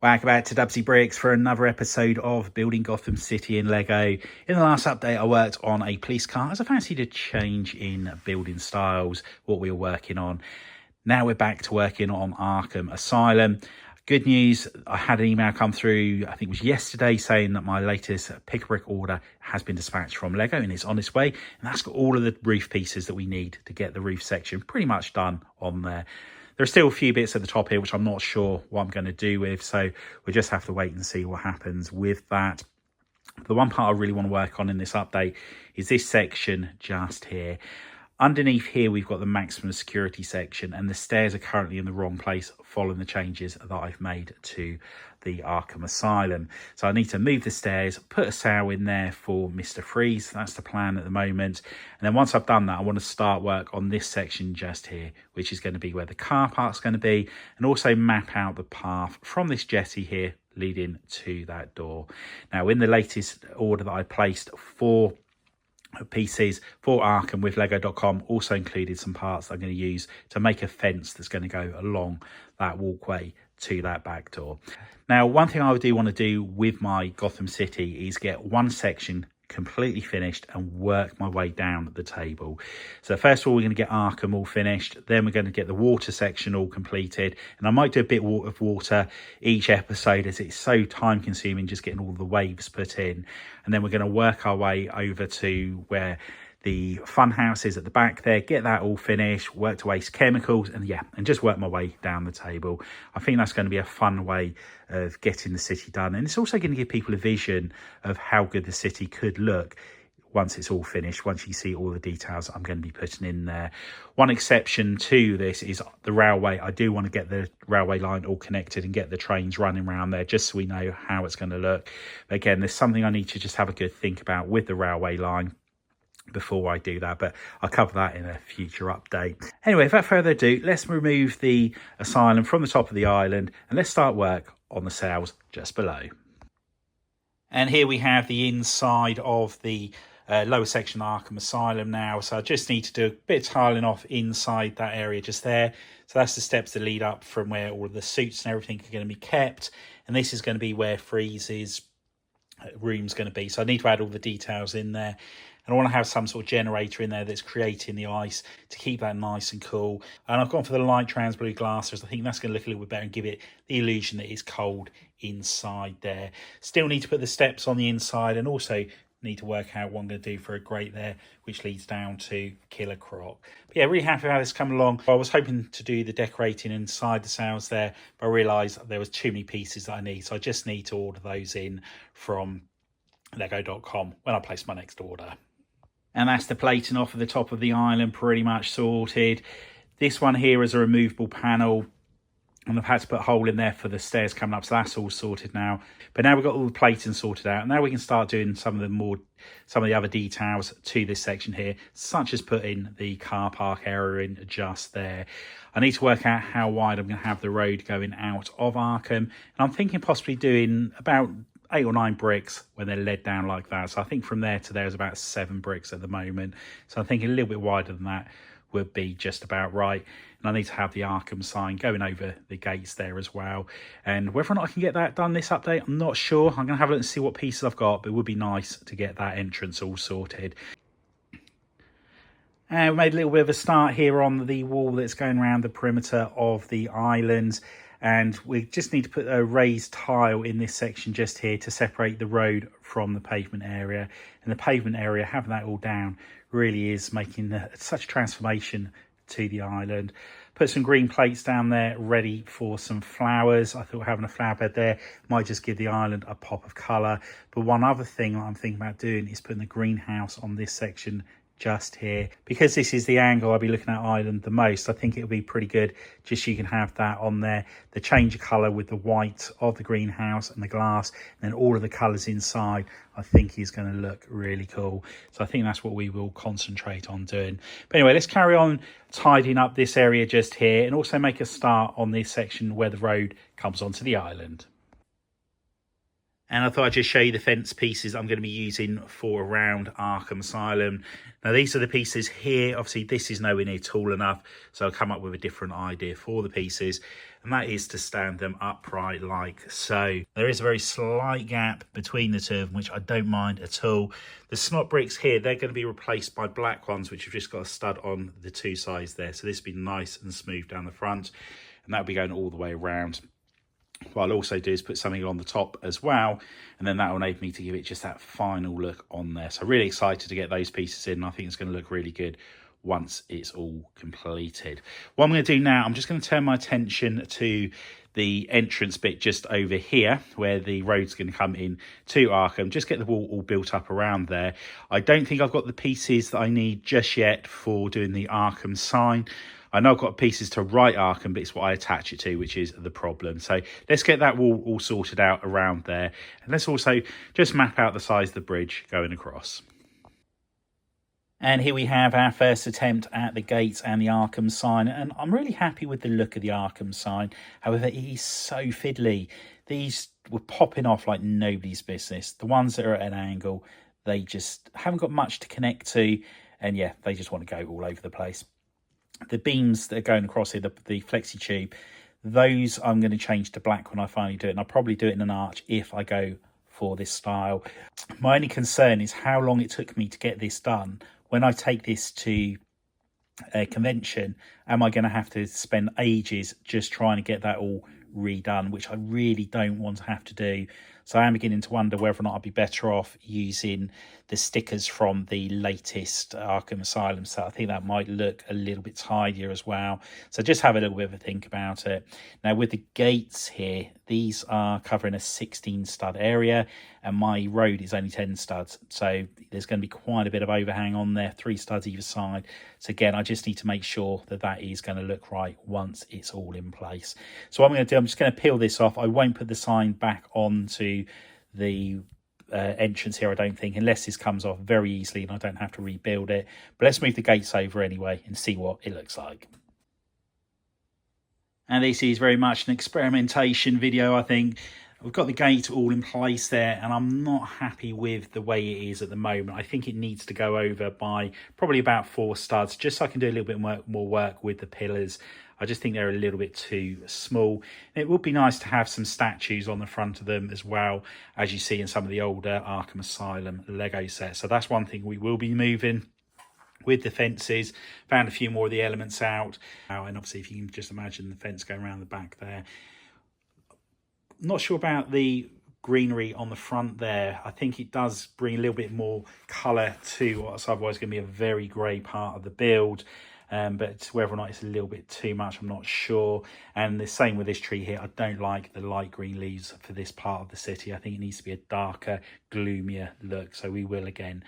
Welcome back to DUBBZI Bricks for another episode of Building Gotham City in Lego. In the last update, I worked on a police car as I fancied a change in building styles, what we were working on. Now we're back to working on Arkham Asylum. Good news, I had an email come through, I think it was yesterday, saying that my latest pick a brick order has been dispatched from Lego and it's on its way. And that's got all of the roof pieces that we need to get the roof section pretty much done on there. There's still a few bits at the top here, which I'm not sure what I'm going to do with. So we'll just have to wait and see what happens with that. The one part I really want to work on in this update is this section just here. Underneath here, we've got the maximum security section, and the stairs are currently in the wrong place following the changes that I've made to the Arkham Asylum. So I need to move the stairs, put a cell in there for Mr. Freeze. That's the plan at the moment. And then once I've done that, I want to start work on this section just here, which is going to be where the car park's going to be, and also map out the path from this jetty here leading to that door. Now, in the latest order that I placed for pieces for Arkham with Lego.com, also included some parts that I'm going to use to make a fence that's going to go along that walkway to that back door. Now, one thing I do want to do with my Gotham City is get one section completely finished and work my way down the table. So first of all, we're going to get Arkham all finished, then we're going to get the water section all completed, and I might do a bit of water each episode as it's so time consuming just getting all the waves put in. And then we're going to work our way over to where the fun house is at the back there, get that all finished, work to waste chemicals, and just work my way down the table. I think that's going to be a fun way of getting the city done, and it's also going to give people a vision of how good the city could look once it's all finished, once you see all the details I'm going to be putting in there. One exception to this is the railway. I do want to get the railway line all connected and get the trains running around there just so we know how it's going to look. But again, there's something I need to just have a good think about with the railway line before I do that, but I'll cover that in a future update. Anyway, without further ado, let's remove the asylum from the top of the island and let's start work on the cells just below. And here we have the inside of the lower section of Arkham Asylum now. So I just need to do a bit of tiling off inside that area just there. So that's the steps that lead up from where all of the suits and everything are going to be kept. And this is going to be where Freeze's room's going to be. So I need to add all the details in there. And I want to have some sort of generator in there that's creating the ice to keep that nice and cool. And I've gone for the light trans blue glass, I think that's going to look a little bit better and give it the illusion that it's cold inside there. Still need to put the steps on the inside, and also need to work out what I'm going to do for a grate there, which leads down to Killer Croc. But yeah, really happy how this come along. I was hoping to do the decorating inside the cells there, but I realised there was too many pieces that I need. So I just need to order those in from Lego.com when I place my next order. And that's the plating off of the top of the island pretty much sorted. This one here is a removable panel, and I've had to put a hole in there for the stairs coming up, so that's all sorted now. But now we've got all the plating sorted out, and now we can start doing some of the other details to this section here, such as putting the car park area in just there. I need to work out how wide I'm going to have the road going out of Arkham, and I'm thinking possibly doing about 8 or 9 bricks when they're led down like that. So I think from there to there is about 7 bricks at the moment. So I'm thinking a little bit wider than that would be just about right. And I need to have the Arkham sign going over the gates there as well. And whether or not I can get that done this update, I'm not sure. I'm going to have a look and see what pieces I've got, but it would be nice to get that entrance all sorted. And we made a little bit of a start here on the wall that's going around the perimeter of the island. And we just need to put a raised tile in this section just here to separate the road from the pavement area. And the pavement area, having that all down, really is making such a transformation to the island. Put some green plates down there ready for some flowers. I thought having a flower bed there might just give the island a pop of colour. But one other thing I'm thinking about doing is putting the greenhouse on this section just here. Because this is the angle I'll be looking at island the most, I think it'll be pretty good just so you can have that on there. The change of colour with the white of the greenhouse and the glass, and then all of the colours inside, I think is going to look really cool. So I think that's what we will concentrate on doing. But anyway, let's carry on tidying up this area just here, and also make a start on this section where the road comes onto the island. And I thought I'd just show you the fence pieces I'm going to be using for around Arkham Asylum. Now, these are the pieces here. Obviously, this is nowhere near tall enough, so I'll come up with a different idea for the pieces, and that is to stand them upright like so. There is a very slight gap between the two of them, which I don't mind at all. The snot bricks here, they're going to be replaced by black ones, which have just got a stud on the two sides there. So this will be nice and smooth down the front, and that'll be going all the way around. What I'll also do is put something on the top as well, and then that will enable me to give it just that final look on there. So really excited to get those pieces in. I think it's going to look really good once it's all completed. What I'm going to do now, I'm just going to turn my attention to the entrance bit just over here where the road's going to come in to Arkham. Just get the wall all built up around there. I don't think I've got the pieces that I need just yet for doing the Arkham sign. I know I've got pieces to write Arkham, but it's what I attach it to, which is the problem. So let's get that wall all sorted out around there. And let's also just map out the size of the bridge going across. And here we have our first attempt at the gates and the Arkham sign. And I'm really happy with the look of the Arkham sign. However, it is so fiddly. These were popping off like nobody's business. The ones that are at an angle, they just haven't got much to connect to. And yeah, they just want to go all over the place. The beams that are going across here, the flexi tube, those I'm going to change to black when I finally do it. And I'll probably do it in an arch if I go for this style. My only concern is how long it took me to get this done. When I take this to a convention, am I going to have to spend ages just trying to get that all redone, which I really don't want to have to do. So I am beginning to wonder whether or not I'd be better off using the stickers from the latest Arkham Asylum set. I think that might look a little bit tidier as well. So just have a little bit of a think about it. Now with the gates here, these are covering a 16 stud area and my road is only 10 studs. So there's going to be quite a bit of overhang on there, 3 studs either side. So again, I just need to make sure that that is going to look right once it's all in place. So what I'm going to do, I'm just going to peel this off. I won't put the sign back onto the entrance here, I don't think, unless this comes off very easily and I don't have to rebuild it. But let's move the gates over anyway and see what it looks like. And this is very much an experimentation video, I think. We've got the gate all in place there and I'm not happy with the way it is at the moment. I think it needs to go over by probably about 4 studs, just so I can do a little bit more work with the pillars. I just think they're a little bit too small. It would be nice to have some statues on the front of them as well, as you see in some of the older Arkham Asylum Lego sets. So that's one thing we will be moving. With the fences, found a few more of the elements out. And obviously, if you can just imagine the fence going around the back there. Not sure about the greenery on the front there. I think it does bring a little bit more colour to what's otherwise going to be a very grey part of the build. But whether or not it's a little bit too much, I'm not sure. And the same with this tree here. I don't like the light green leaves for this part of the city. I think it needs to be a darker, gloomier look. So we will, again,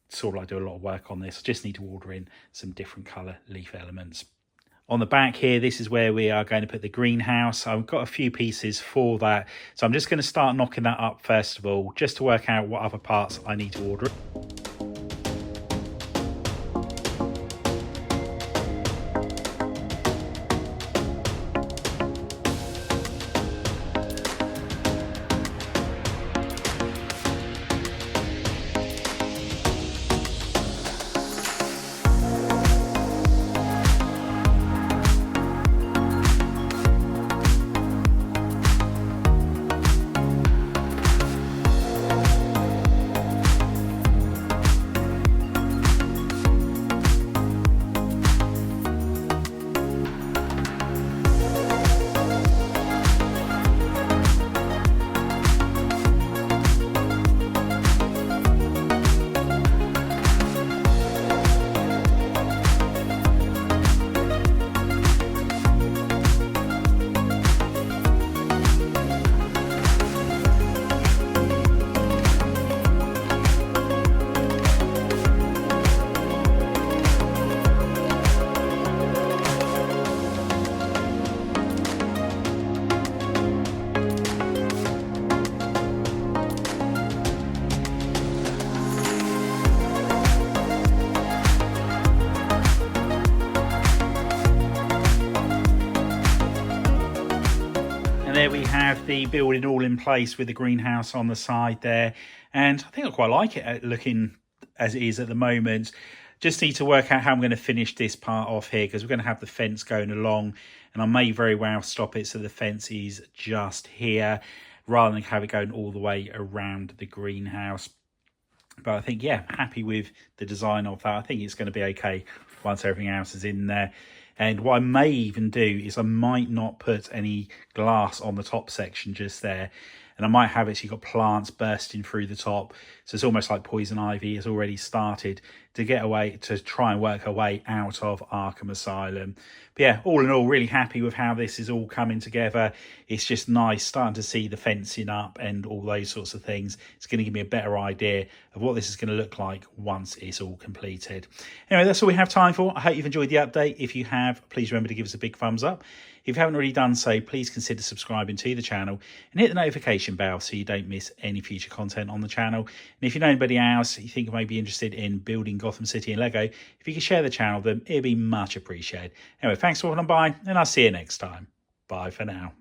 sort of like do a lot of work on this. I just need to order in some different colour leaf elements. On the back here, this is where we are going to put the greenhouse. I've got a few pieces for that. So I'm just going to start knocking that up first of all, just to work out what other parts I need to order. there we have the building all in place with the greenhouse on the side there. And I think I quite like it looking as it is at the moment. Just need to work out how I'm going to finish this part off here, because we're going to have the fence going along, and I may very well stop it so the fence is just here rather than have it going all the way around the greenhouse. But I think, yeah, happy with the design of that. I think it's going to be okay once everything else is in there. And what I may even do is I might not put any glass on the top section just there. And I might have it so you've got plants bursting through the top. So it's almost like poison ivy has already started to get away, to try and work her way out of Arkham Asylum. But yeah, all in all, really happy with how this is all coming together. It's just nice starting to see the fencing up and all those sorts of things. It's going to give me a better idea of what this is going to look like once it's all completed. Anyway, that's all we have time for. I hope you've enjoyed the update. If you have, please remember to give us a big thumbs up. If you haven't already done so, please consider subscribing to the channel and hit the notification bell so you don't miss any future content on the channel. And if you know anybody else you think may be interested in building Gotham City in Lego, if you could share the channel with them, it'd be much appreciated. Anyway, thanks for watching by, and I'll see you next time. Bye for now.